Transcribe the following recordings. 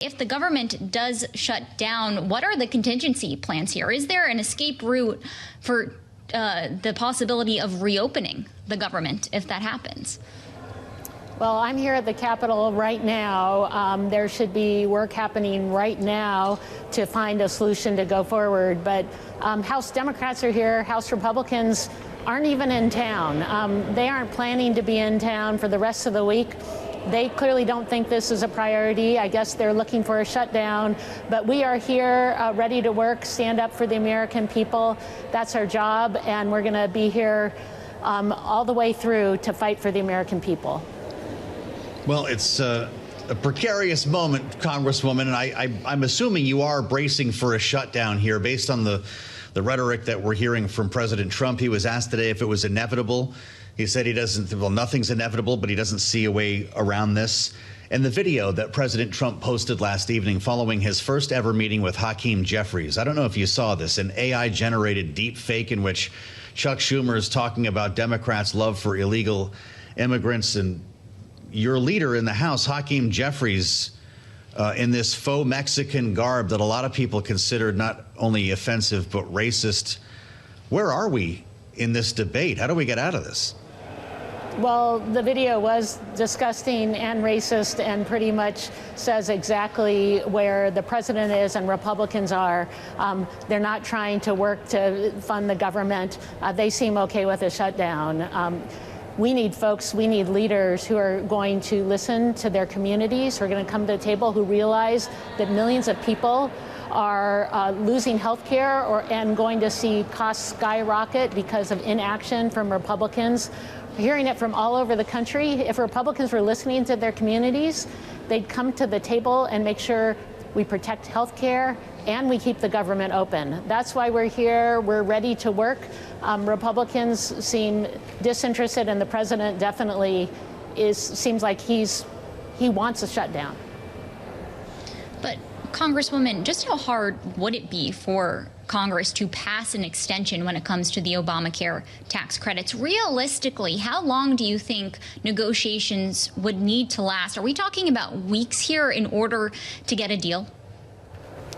If the government does shut down, what are the contingency plans here? Is there an escape route for the possibility of reopening the government if that happens? Well, I'm here at the Capitol right now. There should be work happening right now to find a solution to go forward. But House Democrats are here. House Republicans aren't even in town. They aren't planning to be in town for the rest of the week. They clearly don't think this is a priority. I guess they're looking for a shutdown. But we are here ready to work, stand up for the American people. That's our job. And we're going to be here all the way through to fight for the American people. Well, it's a precarious moment, Congresswoman, and I'm assuming you are bracing for a shutdown here based on the rhetoric that we're hearing from President Trump. He was asked today if it was inevitable. He said he doesn't, well, nothing's inevitable, but he doesn't see a way around this. And the video that President Trump posted last evening following his first ever meeting with Hakeem Jeffries. I don't know if you saw this, an AI-generated deep fake in which Chuck Schumer is talking about Democrats' love for illegal immigrants, and your leader in the House, Hakeem Jeffries, in this faux Mexican garb that a lot of people considered not only offensive but racist. Where are we in this debate? How do we get out of this? Well, the video was disgusting and racist and pretty much says exactly where the president is and Republicans are. They're not trying to work to fund the government. They seem okay with a shutdown. We need folks, we need leaders who are going to listen to their communities, who are going to come to the table, who realize that millions of people are losing health care and going to see costs skyrocket because of inaction from Republicans. We're hearing it from all over the country. If Republicans were listening to their communities, they'd come to the table and make sure we protect health care and we keep the government open. That's why we're here. We're ready to work. Republicans seem disinterested, and the president definitely seems like he wants a shutdown. But Congresswoman, just how hard would it be for Congress to pass an extension when it comes to the Obamacare tax credits? Realistically, how long do you think negotiations would need to last? Are we talking about weeks here in order to get a deal?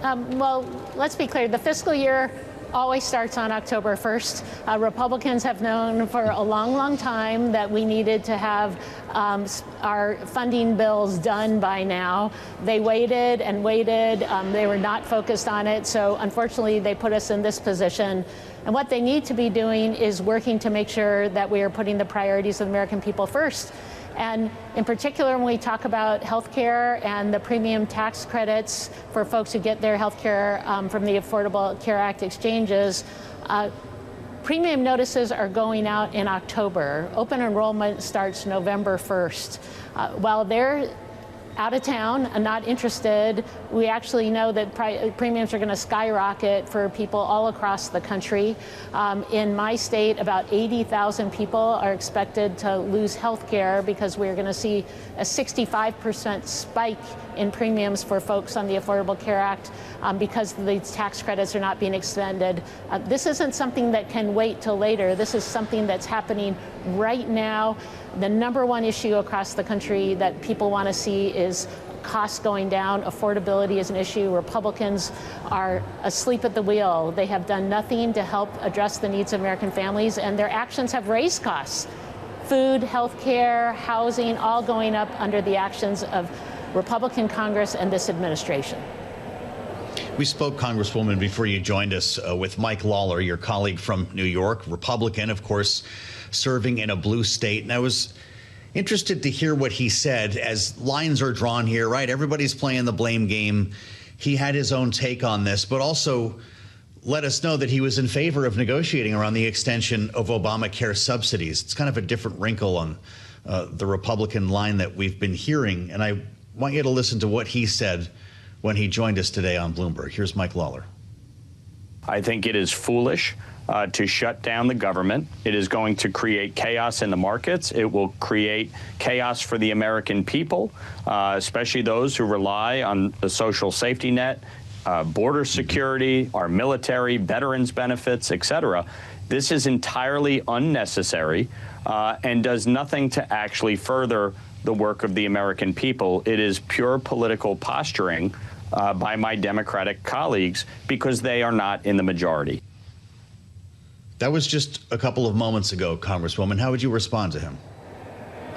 Well, let's be clear. The fiscal year always starts on October 1st. Republicans have known for a long, long time that we needed to have our funding bills done by now. They waited and waited. They were not focused on it. So unfortunately, they put us in this position. And what they need to be doing is working to make sure that we are putting the priorities of the American people first. And in particular, when we talk about health care and the premium tax credits for folks who get their health care from the Affordable Care Act exchanges, premium notices are going out in October. Open enrollment starts November 1st. While they're out of town and not interested, we actually know that premiums are going to skyrocket for people all across the country. In my state, about 80,000 people are expected to lose health care because we're going to see a 65% spike in premiums for folks on the Affordable Care Act because the tax credits are not being extended. This isn't something that can wait till later. This is something that's happening right now. The number one issue across the country that people want to see is costs going down. Affordability is an issue. Republicans are asleep at the wheel. They have done nothing to help address the needs of American families, and their actions have raised costs. Food, health care, housing, all going up under the actions of Republican Congress and this administration. We spoke, Congresswoman, before you joined us with Mike Lawler, your colleague from New York, Republican, of course, serving in a blue state. And I was interested to hear what he said as lines are drawn here, right? Everybody's playing the blame game. He had his own take on this, but also let us know that he was in favor of negotiating around the extension of Obamacare subsidies. It's kind of a different wrinkle on the Republican line that we've been hearing. And I want you to listen to what he said when he joined us today on Bloomberg. Here's Mike Lawler. I think it is foolish to shut down the government. It is going to create chaos in the markets. It will create chaos for the American people, especially those who rely on the social safety net, border security, our military, veterans benefits, et cetera. This is entirely unnecessary and does nothing to actually further the work of the American people. It is pure political posturing by my Democratic colleagues because they are not in the majority. That was just a couple of moments ago, Congresswoman. How would you respond to him?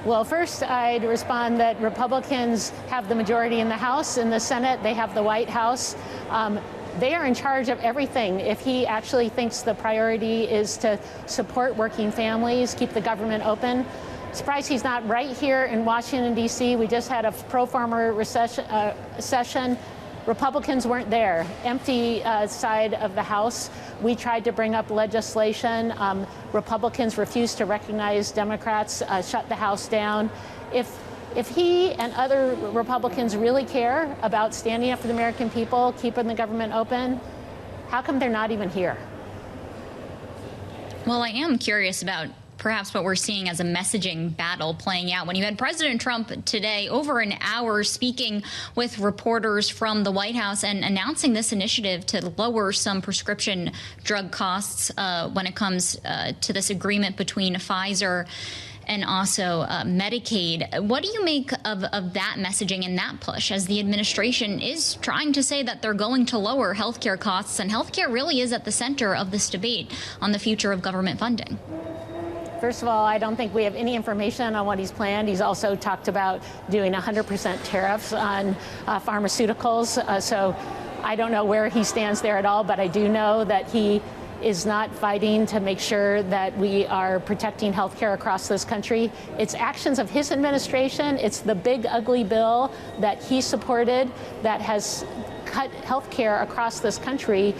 Well, first, I'd respond that Republicans have the majority in the House. In the Senate, they have the White House. They are in charge of everything. If he actually thinks the priority is to support working families, keep the government open, surprised he's not right here in Washington, D.C. We just had a pro forma session. Republicans weren't there. Empty side of the House. We tried to bring up legislation. Republicans refused to recognize Democrats, shut the House down. If he and other Republicans really care about standing up for the American people, keeping the government open, how come they're not even here? Well, I am curious about perhaps what we're seeing as a messaging battle playing out when you had President Trump today over an hour speaking with reporters from the White House and announcing this initiative to lower some prescription drug costs when it comes to this agreement between Pfizer and also Medicaid. What do you make of that messaging and that push as the administration is trying to say that they're going to lower healthcare costs, and healthcare really is at the center of this debate on the future of government funding? First of all, I don't think we have any information on what he's planned. He's also talked about doing 100% tariffs on pharmaceuticals. So I don't know where he stands there at all, but I do know that he is not fighting to make sure that we are protecting health care across this country. It's actions of his administration. It's the big, ugly bill that he supported that has cut health care across this country.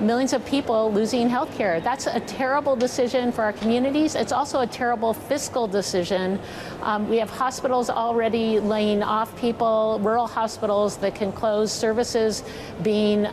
Millions of people losing health care. That's a terrible decision for our communities. It's also a terrible fiscal decision. We have hospitals already laying off people, rural hospitals that can close, services being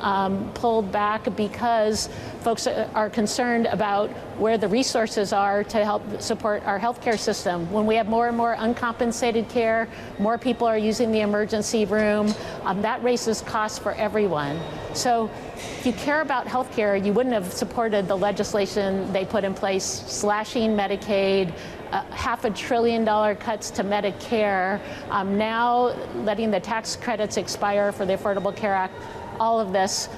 pulled back because folks are concerned about where the resources are to help support our healthcare system. When we have more and more uncompensated care, more people are using the emergency room, that raises costs for everyone. So if you care about healthcare, you wouldn't have supported the legislation they put in place, slashing Medicaid, $500 billion cuts to Medicare, now letting the tax credits expire for the Affordable Care Act. All of this,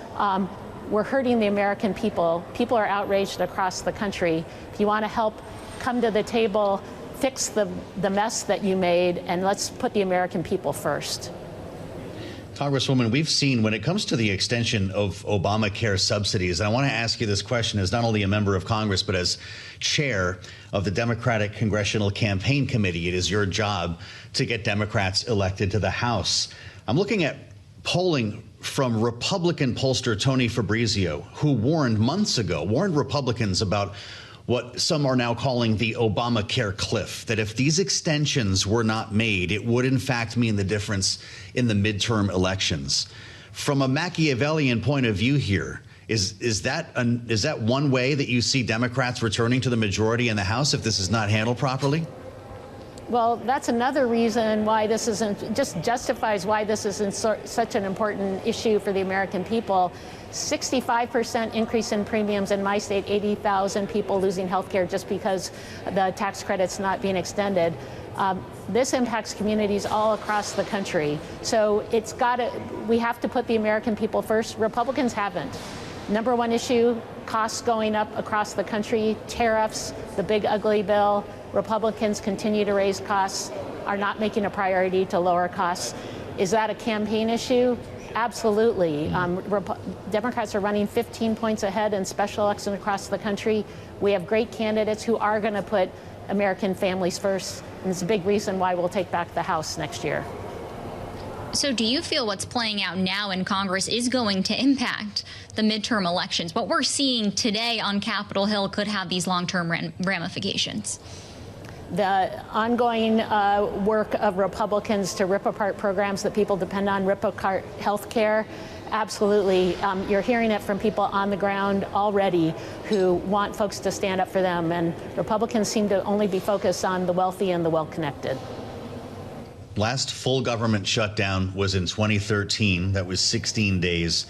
we're hurting the American people. People are outraged across the country. If you want to help, come to the table, fix the mess that you made, and let's put the American people first. Congresswoman, we've seen when it comes to the extension of Obamacare subsidies, and I want to ask you this question as not only a member of Congress, but as chair of the Democratic Congressional Campaign Committee. It is your job to get Democrats elected to the House. I'm looking at polling from Republican pollster Tony Fabrizio, who warned months ago, warned Republicans about what some are now calling the Obamacare cliff, that if these extensions were not made, it would in fact mean the difference in the midterm elections. From a Machiavellian point of view here, is that one way that you see Democrats returning to the majority in the House if this is not handled properly? Well, that's another reason why this isn't, just justifies why this isn't such an important issue for the American people. 65% increase in premiums in my state, 80,000 people losing health care just because the tax credit's not being extended. This impacts communities all across the country. So we have to put the American people first. Republicans haven't. Number one issue, costs going up across the country, tariffs, the big ugly bill. Republicans continue to raise costs, are not making a priority to lower costs. Is that a campaign issue? Absolutely. Democrats are running 15 points ahead in special elections across the country. We have great candidates who are going to put American families first, and it's a big reason why we'll take back the House next year. So do you feel what's playing out now in Congress is going to impact the midterm elections? What we're seeing today on Capitol Hill could have these long-term ramifications. The ongoing work of Republicans to rip apart programs that people depend on, rip apart health care, absolutely. You're hearing it from people on the ground already who want folks to stand up for them. And Republicans seem to only be focused on the wealthy and the well-connected. Last full government shutdown was in 2013. That was 16 days.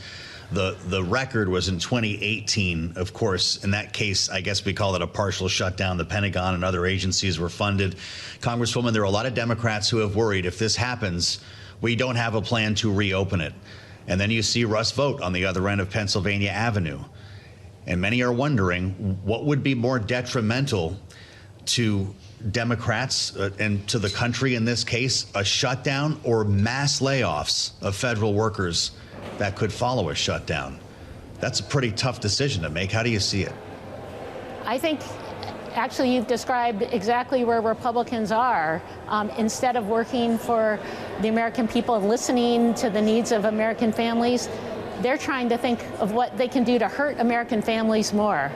The record was in 2018, of course. In that case, I guess we call it a partial shutdown. The Pentagon and other agencies were funded. Congresswoman, there are a lot of Democrats who have worried if this happens, we don't have a plan to reopen it. And then you see Russ Vought on the other end of Pennsylvania Avenue. And many are wondering what would be more detrimental to Democrats and to the country in this case, a shutdown or mass layoffs of federal workers that could follow a shutdown. That's a pretty tough decision to make. How do you see it? I think actually you've described exactly where Republicans are. Instead of working for the American people and listening to the needs of American families, they're trying to think of what they can do to hurt American families more.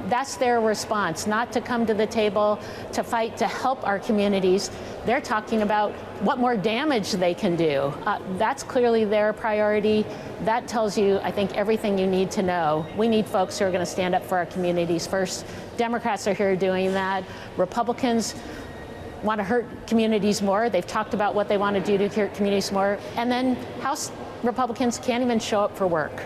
That's their response, not to come to the table to fight to help our communities. They're talking about what more damage they can do. That's clearly their priority. That tells you, I think, everything you need to know. We need folks who are going to stand up for our communities first. Democrats are here doing that. Republicans want to hurt communities more. They've talked about what they want to do to hurt communities more. And then House Republicans can't even show up for work.